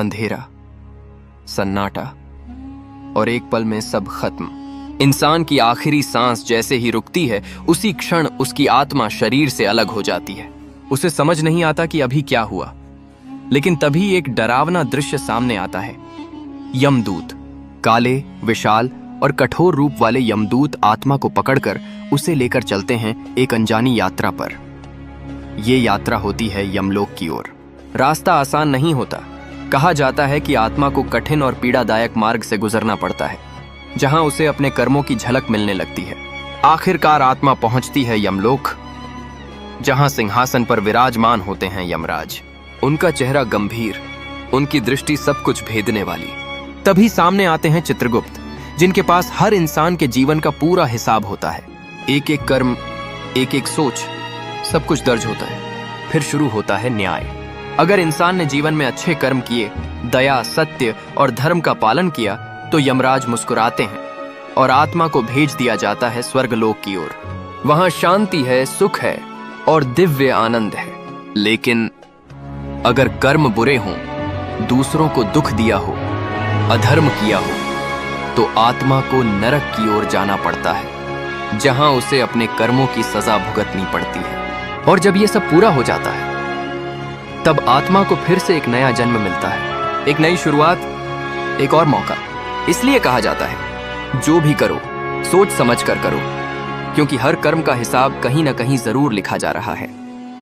अंधेरा, सन्नाटा और एक पल में सब खत्म। इंसान की आखिरी सांस जैसे ही रुकती है, उसी क्षण उसकी आत्मा शरीर से अलग हो जाती है। उसे समझ नहीं आता कि अभी क्या हुआ, लेकिन तभी एक डरावना दृश्य सामने आता है। यमदूत, काले, विशाल और कठोर रूप वाले यमदूत आत्मा को पकड़कर उसे लेकर चलते हैं एक अनजानी यात्रा पर। ये यात्रा होती है यमलोक की ओर। रास्ता आसान नहीं होता। कहा जाता है कि आत्मा को कठिन और पीड़ादायक मार्ग से गुजरना पड़ता है, जहां उसे अपने कर्मों की झलक मिलने लगती है। आखिरकार आत्मा पहुंचती है यमलोक, जहां सिंहासन पर विराजमान होते हैं यमराज। उनका चेहरा गंभीर, उनकी दृष्टि सब कुछ भेदने वाली। तभी सामने आते हैं चित्रगुप्त, जिनके पास हर इंसान के जीवन का पूरा हिसाब होता है। एक एक कर्म, एक एक सोच, सब कुछ दर्ज होता है। फिर शुरू होता है न्याय। अगर इंसान ने जीवन में अच्छे कर्म किए, दया, सत्य और धर्म का पालन किया, तो यमराज मुस्कुराते हैं और आत्मा को भेज दिया जाता है स्वर्गलोक की ओर। वहां शांति है, सुख है और दिव्य आनंद है। लेकिन अगर कर्म बुरे हों, दूसरों को दुख दिया हो, अधर्म किया हो, तो आत्मा को नरक की ओर जाना पड़ता है, जहां उसे अपने कर्मों की सजा भुगतनी पड़ती है। और जब ये सब पूरा हो जाता है, तब आत्मा को फिर से एक नया जन्म मिलता है, एक नई शुरुआत, एक और मौका। इसलिए कहा जाता है, जो भी करो सोच समझ कर करो, क्योंकि हर कर्म का हिसाब कहीं ना कहीं जरूर लिखा जा रहा है।